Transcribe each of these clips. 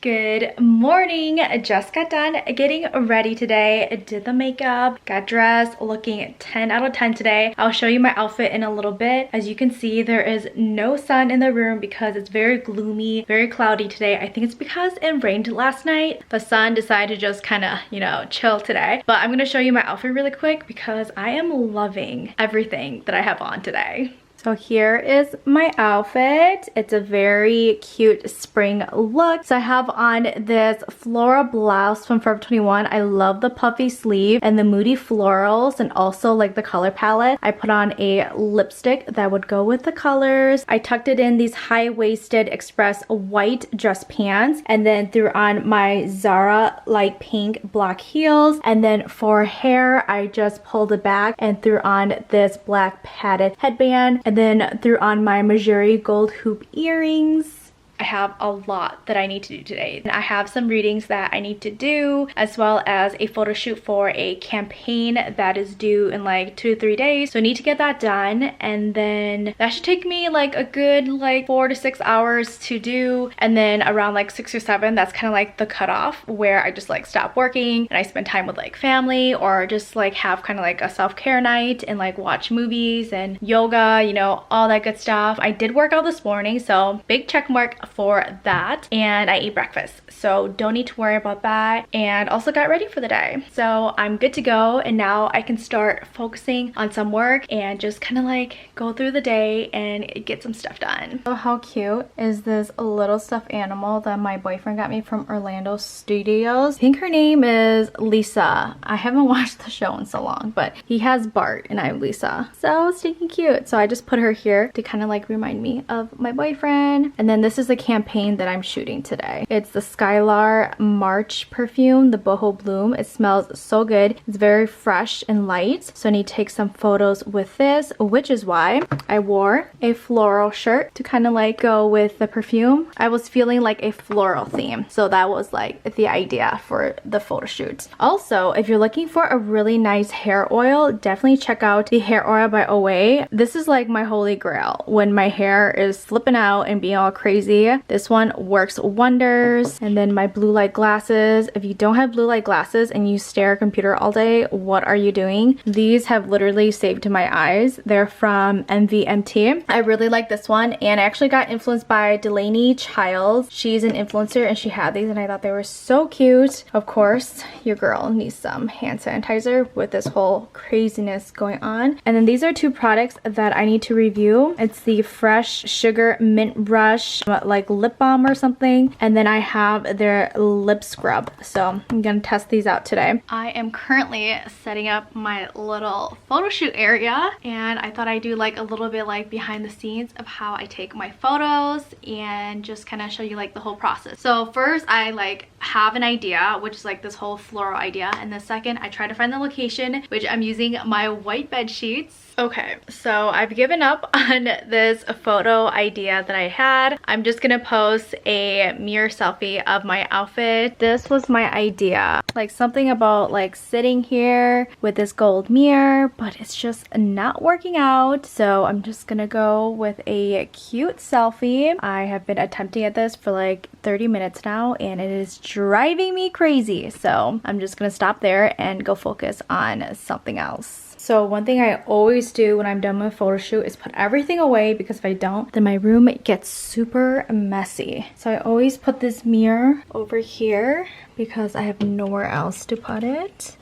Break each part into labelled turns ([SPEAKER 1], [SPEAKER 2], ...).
[SPEAKER 1] Good morning. I just got done getting ready today. Did the makeup, got dressed, looking 10 out of 10 today. I'll show you my outfit in a little bit. As you can see, there is no sun in the room because it's very gloomy, very cloudy today. I think it's because it rained last night. The sun decided to just kind of, you know, chill today. But I'm gonna show you my outfit really quick because I am loving everything that I have on today. So here is my outfit. It's a very cute spring look. So I have on this floral blouse from Forever 21. I love the puffy sleeve and the moody florals and also like the color palette. I put on a lipstick that would go with the colors. I tucked it in these high-waisted express white dress pants and then threw on my Zara light pink black heels. And then for hair, I just pulled it back and threw on this black padded headband. And then threw on my Missouri gold hoop earrings. I have a lot that I need to do today. I have some readings that I need to do, as well as a photo shoot for a campaign that is due in like 2 to 3 days. So I need to get that done, and then that should take me like a good like 4 to 6 hours to do. And then around like 6 or 7, that's kind of like the cutoff where I just like stop working and I spend time with like family, or just like have kind of like a self-care night and like watch movies and yoga, you know, all that good stuff. I did work out this morning, so big check mark for that, and I ate breakfast, so don't need to worry about that, and also got ready for the day. So I'm good to go, and now I can start focusing on some work and just kind of like go through the day and get some stuff done. So how cute is this little stuffed animal that my boyfriend got me from Orlando Studios? I think her name is Lisa. I haven't watched the show in so long, but he has Bart and I have Lisa. So stinking cute. So I just put her here to kind of like remind me of my boyfriend. And then this is the campaign that I'm shooting today. It's the Skylar March perfume, the boho bloom. It smells so good. It's very fresh and light, so I need to take some photos with this, which is why I wore a floral shirt to kind of like go with the perfume. I was feeling like a floral theme, so that was like the idea for the photo shoot. Also, if you're looking for a really nice hair oil, definitely check out the hair oil by Away. This is like my holy grail when my hair is slipping out and being all crazy. This one works wonders. And then my blue light glasses. If you don't have blue light glasses and you stare at a computer all day, what are you doing? These have literally saved my eyes. They're from MVMT. I really like this one, and I actually got influenced by Delaney Childs. She's an influencer and she had these and I thought they were so cute. Of course, your girl needs some hand sanitizer with this whole craziness going on. And then these are 2 products that I need to review. It's the Fresh Sugar Mint Brush like lip balm or something, and then I have their lip scrub, so I'm gonna test these out today. I am currently setting up my little photo shoot area, and I thought I'd do like a little bit like behind the scenes of how I take my photos and just kind of show you like the whole process. So first I like have an idea, which is like this whole floral idea, and the second I try to find the location, which I'm using my white bed sheets. Okay, so I've given up on this photo idea that I had. I'm just gonna post a mirror selfie of my outfit. This was my idea, like something about like sitting here with this gold mirror, but it's just not working out. So I'm just gonna go with a cute selfie. I have been attempting at this for like 30 minutes now and it is driving me crazy. So I'm just gonna stop there and go focus on something else. So one thing I always do when I'm done with a photo shoot is put everything away, because if I don't, then my room gets super messy. So I always put this mirror over here because I have nowhere else to put it.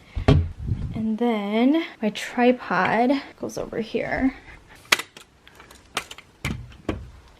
[SPEAKER 1] And then my tripod goes over here.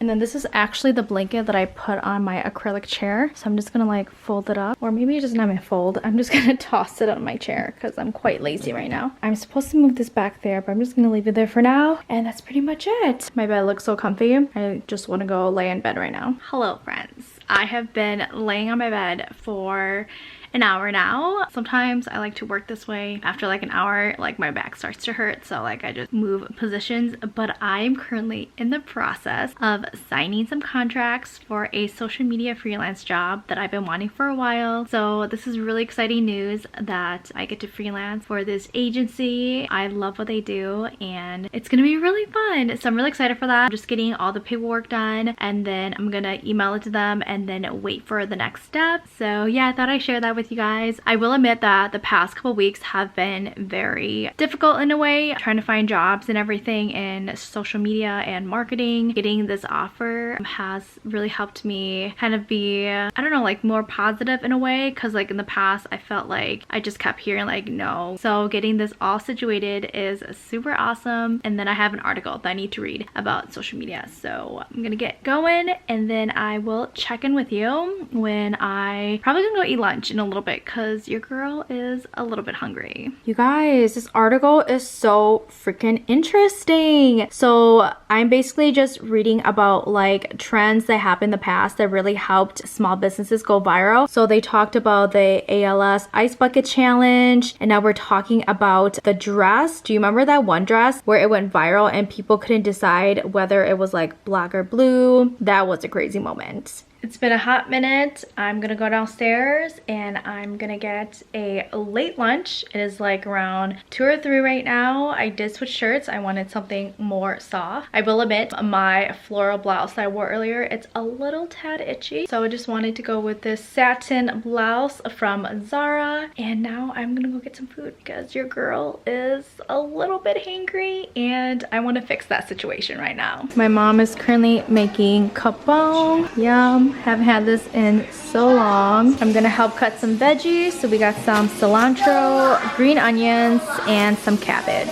[SPEAKER 1] And then this is actually the blanket that I put on my acrylic chair. So I'm just gonna like fold it up, or maybe it doesn't have a fold. I'm just gonna toss it on my chair because I'm quite lazy right now. I'm supposed to move this back there, but I'm just gonna leave it there for now. And that's pretty much it. My bed looks so comfy. I just wanna go lay in bed right now. Hello friends. I have been laying on my bed for an hour now. Sometimes I like to work this way. After like an hour, like my back starts to hurt, so like I just move positions. But I am currently in the process of signing some contracts for a social media freelance job that I've been wanting for a while. So this is really exciting news that I get to freelance for this agency. I love what they do and it's gonna be really fun. So I'm really excited for that. I'm just getting all the paperwork done and then I'm gonna email it to them and and then wait for the next step. So yeah, I thought I'd share that with you guys. I will admit that the past couple weeks have been very difficult in a way, trying to find jobs and everything in social media and marketing. Getting this offer has really helped me kind of be, I don't know, like more positive in a way, because like in the past I felt like I just kept hearing like no. So getting this all situated is super awesome. And then I have an article that I need to read about social media, so I'm gonna get going and then I will check in with you when I probably gonna go eat lunch in a little bit, because your girl is a little bit hungry. You guys, this article is so freaking interesting. So I'm basically just reading about like trends that happened in the past that really helped small businesses go viral. So they talked about the ALS Ice Bucket Challenge, and now we're talking about the dress. Do you remember that one dress where it went viral and people couldn't decide whether it was like black or blue? That was a crazy moment. It's been a hot minute. I'm gonna go downstairs and I'm gonna get a late lunch. It is like around 2 or 3 right now. I did switch shirts. I wanted something more soft. I will admit my floral blouse that I wore earlier, it's a little tad itchy. So I just wanted to go with this satin blouse from Zara. And now I'm gonna go get some food because your girl is a little bit hangry and I wanna fix that situation right now. My mom is currently making kapong. Yum. Haven't had this in so long. I'm gonna help cut some veggies. So we got some cilantro, green onions, and some cabbage.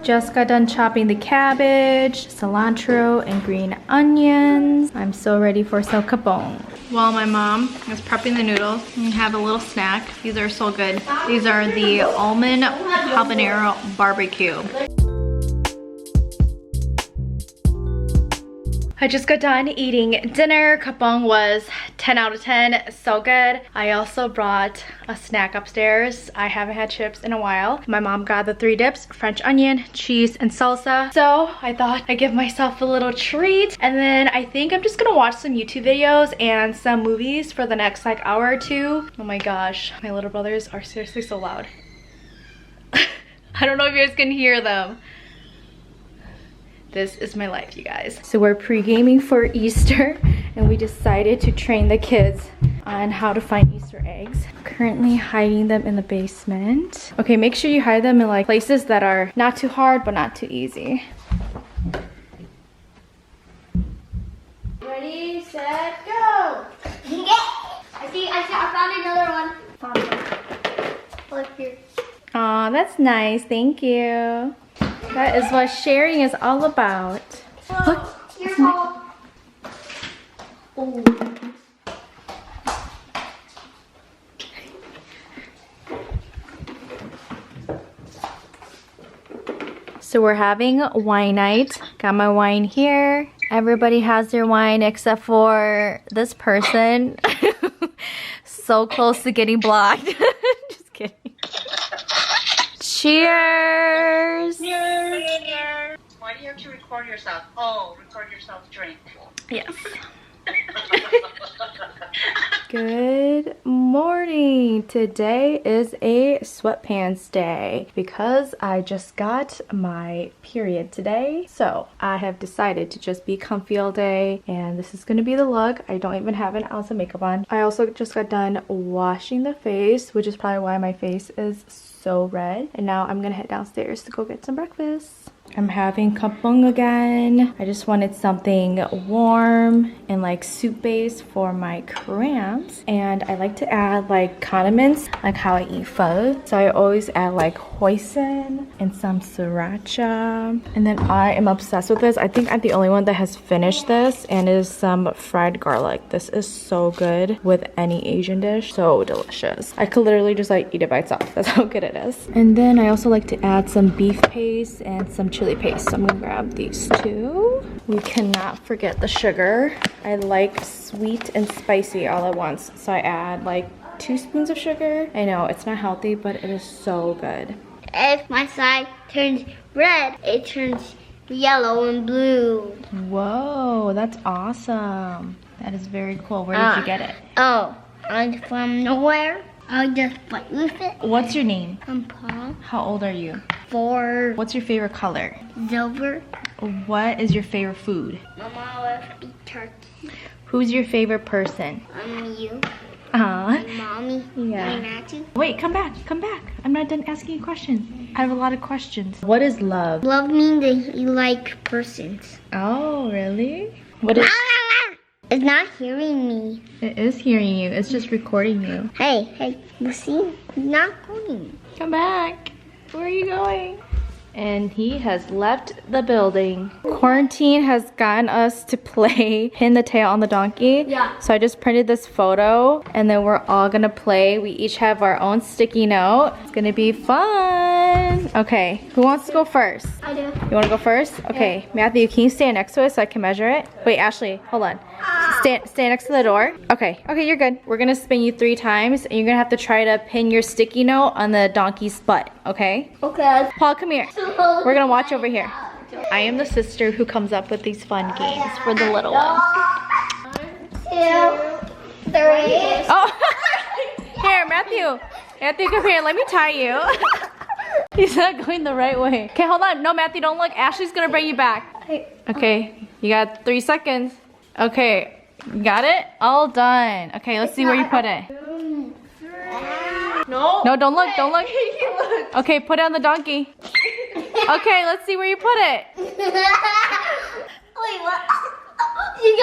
[SPEAKER 1] Just got done chopping the cabbage, cilantro, and green onions. I'm so ready for some kapong. While my mom is prepping the noodles, we have a little snack. These are so good. These are the almond habanero barbecue. I just got done eating dinner. Kapong was 10 out of 10, so good. I also brought a snack upstairs. I haven't had chips in a while. My mom got the 3 dips, French onion, cheese, and salsa. So I thought I'd give myself a little treat. And then I think I'm just gonna watch some YouTube videos and some movies for the next like hour or 2. Oh my gosh, my little brothers are seriously so loud. I don't know if you guys can hear them. This is my life, you guys. So we're pre-gaming for Easter and we decided to train the kids on how to find Easter eggs. Currently hiding them in the basement. Okay, make sure you hide them in like places that are not too hard but not too easy.
[SPEAKER 2] Ready, set, go! I found another one. Look here.
[SPEAKER 1] Aw, that's nice, thank you. That is what sharing is all about. Look.
[SPEAKER 2] Careful. Oh.
[SPEAKER 1] So we're having wine night. Got my wine here. Everybody has their wine except for this person. So close to getting blocked. Just kidding. Cheers!
[SPEAKER 3] Cheers! Why do you have to record yourself? Oh, record yourself drink.
[SPEAKER 1] Yes. Good morning. Today is a sweatpants day because I just got my period today. So I have decided to just be comfy all day and this is going to be the look. I don't even have an ounce of makeup on. I also just got done washing the face, which is probably why my face is so red. And now I'm gonna head downstairs to go get some breakfast. I'm having kapong again. I just wanted something warm and like soup base for my cramps. And I like to add like condiments, like how I eat pho. So I always add like hoisin and some sriracha. And then I am obsessed with this. I think I'm the only one that has finished this, and it is some fried garlic. This is so good with any Asian dish. So delicious. I could literally just like eat it by itself. That's how good it is. And then I also like to add some beef paste and some chili paste. So I'm gonna grab these two. We cannot forget the sugar. I like sweet and spicy all at once. So I add like 2 spoons of sugar. I know it's not healthy, but it is so good.
[SPEAKER 2] If my side turns red, it turns yellow and blue.
[SPEAKER 1] Whoa, that's awesome. That is very cool. Where did you get it?
[SPEAKER 2] Oh, I'm from nowhere. I'll just play with it.
[SPEAKER 1] What's your name?
[SPEAKER 2] I'm Paul.
[SPEAKER 1] How old are you?
[SPEAKER 2] 4.
[SPEAKER 1] What's your favorite color?
[SPEAKER 2] Silver.
[SPEAKER 1] What is your favorite food?
[SPEAKER 2] Mama left beef turkey.
[SPEAKER 1] Who's your favorite person?
[SPEAKER 2] You.
[SPEAKER 1] Aw.
[SPEAKER 2] Mommy.
[SPEAKER 1] Yeah.
[SPEAKER 2] And Matthew.
[SPEAKER 1] Wait, come back, come back. I'm not done asking you questions. I have a lot of questions. What is love?
[SPEAKER 2] Love means that you like persons.
[SPEAKER 1] Oh, really? What is...
[SPEAKER 2] It's not hearing me.
[SPEAKER 1] It is hearing you. It's just recording you.
[SPEAKER 2] Hey, you see? He's not going.
[SPEAKER 1] Come back. Where are you going? And he has left the building. Quarantine has gotten us to play pin the tail on the donkey.
[SPEAKER 2] Yeah.
[SPEAKER 1] So I just printed this photo and then we're all gonna play. We each have our own sticky note. It's gonna be fun. Okay, who wants to go first?
[SPEAKER 2] I do.
[SPEAKER 1] You wanna go first? Okay, Matthew, can you stand next to it so I can measure it? Wait, Ashley, hold on. Stand next to the door. Okay, you're good. We're gonna spin you 3 times and you're gonna have to try to pin your sticky note on the donkey's butt, okay?
[SPEAKER 2] Okay.
[SPEAKER 1] Paul, come here. We're gonna watch over here. I am the sister who comes up with these fun games for the little ones.
[SPEAKER 2] 1, 2, 3.
[SPEAKER 1] Oh, here, Matthew. Matthew, come here. Let me tie you. He's not going the right way. Okay, hold on. No, Matthew, don't look. Ashley's gonna bring you back. Okay, you got 3 seconds. Okay, you got it? All done. Okay, let's see where you put it.
[SPEAKER 2] No.
[SPEAKER 1] No, don't look, don't look. Okay, put it on the donkey. Okay, let's see where you put it.
[SPEAKER 2] Wait, what? She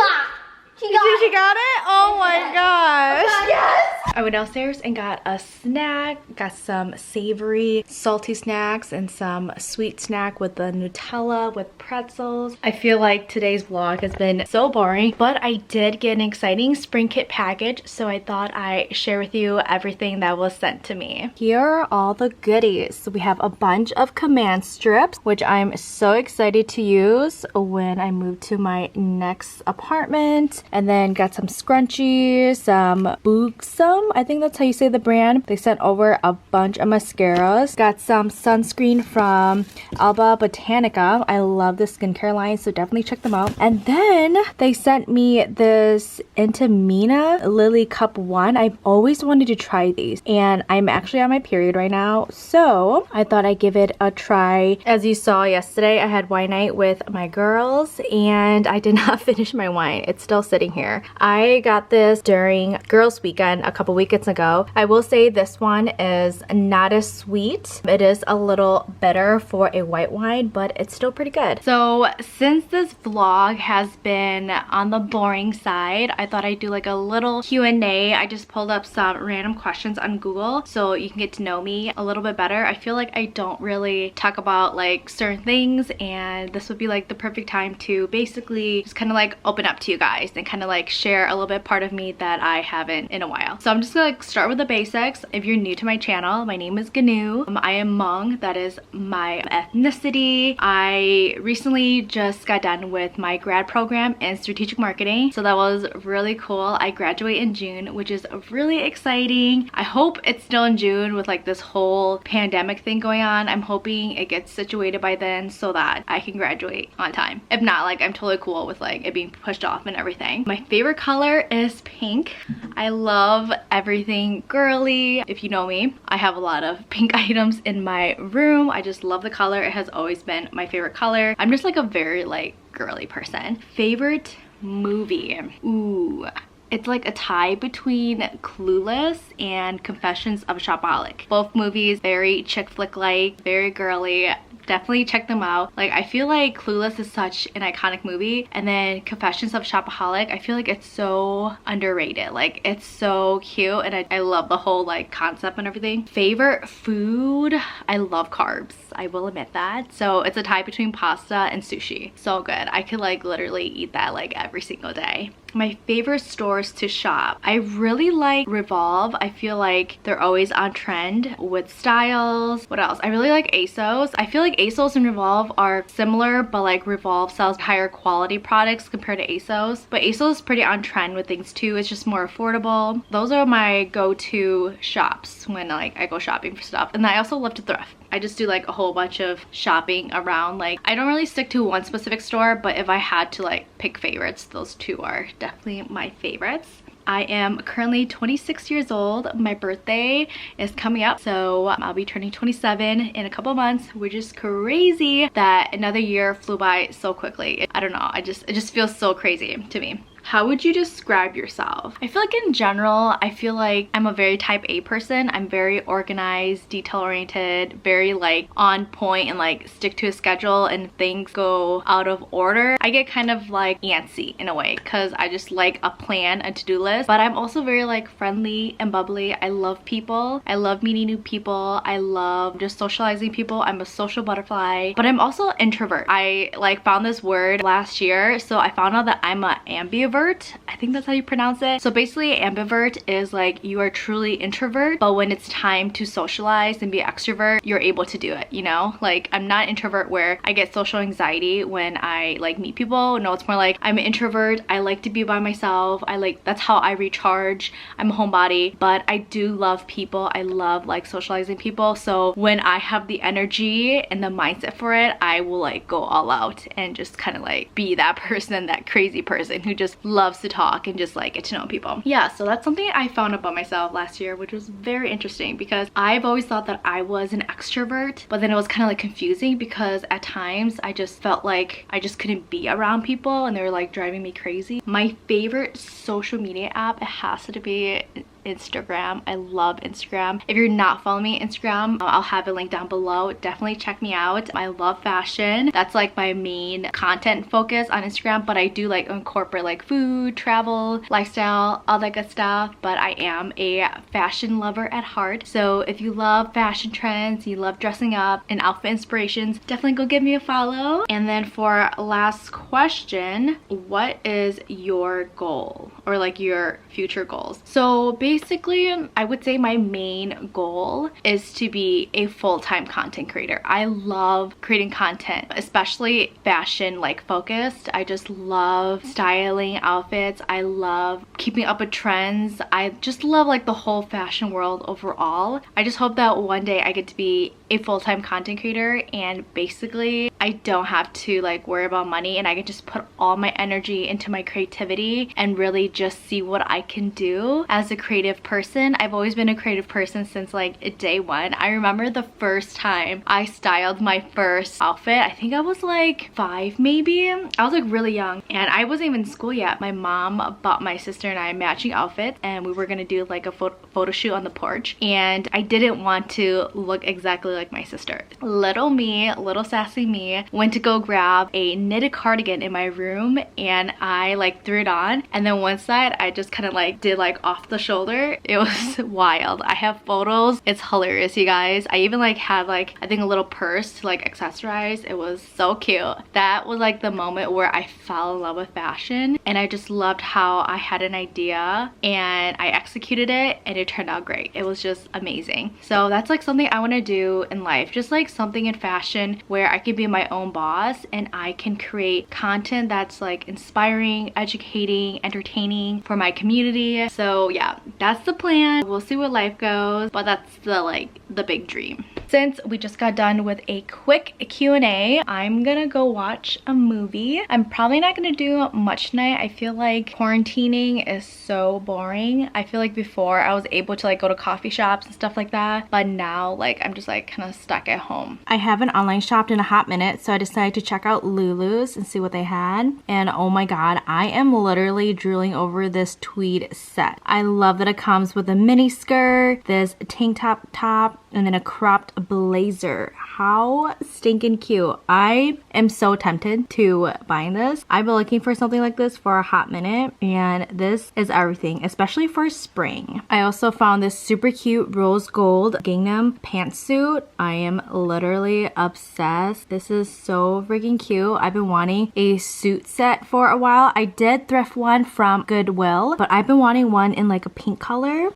[SPEAKER 2] got
[SPEAKER 1] it? Oh my gosh.
[SPEAKER 2] Yes.
[SPEAKER 1] I went downstairs and got a snack, got some savory, salty snacks and some sweet snack with the Nutella with pretzels. I feel like today's vlog has been so boring, but I did get an exciting spring kit package, so I thought I'd share with you everything that was sent to me. Here are all the goodies. So we have a bunch of command strips, which I'm so excited to use when I move to my next apartment. And then got some scrunchies, some Boogsum, I think that's how you say the brand. They sent over a bunch of mascaras. Got some sunscreen from Alba Botanica. I love the skincare line, so definitely check them out. And then they sent me this Intimina Lily Cup 1. I've always wanted to try these, and I'm actually on my period right now, so I thought I'd give it a try. As you saw yesterday, I had wine night with my girls, and I did not finish my wine. It's still sitting here. I got this during girls weekend a couple weekends ago. I will say this one is not as sweet. It is a little bitter for a white wine, but it's still pretty good. So since this vlog has been on the boring side, I thought I'd do like a little Q&A. I just pulled up some random questions on Google so you can get to know me a little bit better. I feel like I don't really talk about like certain things, and this would be like the perfect time to basically just kind of like open up to you guys and kind of like share a little bit part of me that I haven't in a while. So I'm just gonna like start with the basics. If you're new to my channel, my name is Gaonou. I am Hmong, that is my ethnicity. I recently just got done with my grad program in strategic marketing, so that was really cool. I graduate in June, which is really exciting. I hope it's still in June with like this whole pandemic thing going on. I'm hoping it gets situated by then so that I can graduate on time. If not, like I'm totally cool with like it being pushed off and everything. My favorite color is pink. I love everything girly. If you know me, I have a lot of pink items in my room. I just love the color. It has always been my favorite color. I'm just like a very like girly person. Favorite movie? Ooh. It's like a tie between Clueless and Confessions of a Shopaholic. Both movies very chick flick like, very girly. Definitely check them out. Like I feel like Clueless is such an iconic movie, and then Confessions of a Shopaholic, I feel like it's so underrated. Like it's so cute, and I love the whole like concept and everything. Favorite food? I love carbs, I will admit that. So it's a tie between pasta and sushi. So good. I could like literally eat that like every single day. My favorite stores to shop. I really like Revolve. I feel like they're always on trend with styles. What else? I really like ASOS. I feel like ASOS and Revolve are similar, but like Revolve sells higher quality products compared to ASOS. But ASOS is pretty on trend with things too. It's just more affordable. Those are my go-to shops when like I go shopping for stuff. And I also love to thrift. I just do like a whole bunch of shopping around. Like I don't really stick to one specific store, but if I had to like pick favorites, those two are definitely my favorites. I am currently 26 years old. My birthday is coming up, so I'll be turning 27 in a couple months, which is crazy that another year flew by so quickly. I don't know, it just feels so crazy to me. How would you describe yourself? I feel like in general, I feel like I'm a very type A person. I'm very organized, detail oriented, very like on point and like stick to a schedule, and things go out of order, I get kind of like antsy in a way because I just like a plan, a to-do list. But I'm also very like friendly and bubbly. I love people. I love meeting new people. I love just socializing people. I'm a social butterfly, but I'm also an introvert. I like found this word last year, so I found out that I'm an ambivert. I think that's how you pronounce it. So basically ambivert is like you are truly introvert, but when it's time to socialize and be extrovert, you're able to do it, you know? Like I'm not an introvert where I get social anxiety when I like meet people. No, it's more like I'm an introvert. I like to be by myself. That's how I recharge. I'm a homebody, but I do love people. I love like socializing people. So when I have the energy and the mindset for it, I will like go all out and just kind of like be that person, that crazy person who just loves to talk and just like get to know people. Yeah, so that's something I found about myself last year, which was very interesting because I've always thought that I was an extrovert, but then it was kind of like confusing because at times I just felt like I just couldn't be around people and they were like driving me crazy. My favorite social media app, it has to be Instagram. I love Instagram. If you're not following me on Instagram, I'll have a link down below. Definitely check me out. I love fashion. That's like my main content focus on Instagram, but I do like incorporate like food, travel, lifestyle, all that good stuff. But I am a fashion lover at heart. So if you love fashion trends, you love dressing up and outfit inspirations, definitely go give me a follow. And then for last question, what is your goal or like your future goals? So basically, I would say my main goal is to be a full-time content creator. I love creating content, especially fashion like focused. I just love styling outfits. I love keeping up with trends. I just love like the whole fashion world overall. I just hope that one day I get to be a full-time content creator and basically I don't have to like worry about money and I can just put all my energy into my creativity and really just see what I can do as a creative person. I've always been a creative person since like day one. I remember the first time I styled my first outfit. I think I was like 5 maybe. I was like really young and I wasn't even in school yet. My mom bought my sister and I matching outfits and we were gonna do like a photo shoot on the porch, and I didn't want to look exactly like my sister. Little me, little sassy me, went to go grab a knitted cardigan in my room and I like threw it on, and then one side I just kind of like did like off the shoulder. It was wild. I have photos. It's hilarious, you guys. I even like had like I think a little purse to like accessorize. It was so cute. That was like the moment where I fell in love with fashion and I just loved how I had an idea and I executed it and it turned out great. It was just amazing. So that's like something I want to do in life, just like something in fashion where I can be my own boss and I can create content that's like inspiring, educating, entertaining for my community. So yeah, that's the plan. We'll see where life goes, but that's the big dream. Since we just got done with a quick Q&A, I'm gonna go watch a movie. I'm probably not gonna do much tonight. I feel like quarantining is so boring. I feel like before I was able to like go to coffee shops and stuff like that, but now like I'm just like kind of stuck at home. I haven't online shopped in a hot minute, so I decided to check out Lulu's and see what they had. And oh my god, I am literally drooling over this tweed set. I love that it comes with a mini skirt, this tank top, and then a cropped blazer. How stinking cute. I am so tempted to buying this. I've been looking for something like this for a hot minute and this is everything, especially for spring. I also found this super cute rose gold Gingham Pantsuit. I am literally obsessed. This is so freaking cute. I've been wanting a suit set for a while. I did thrift one from Goodwill, but I've been wanting one in like a pink color.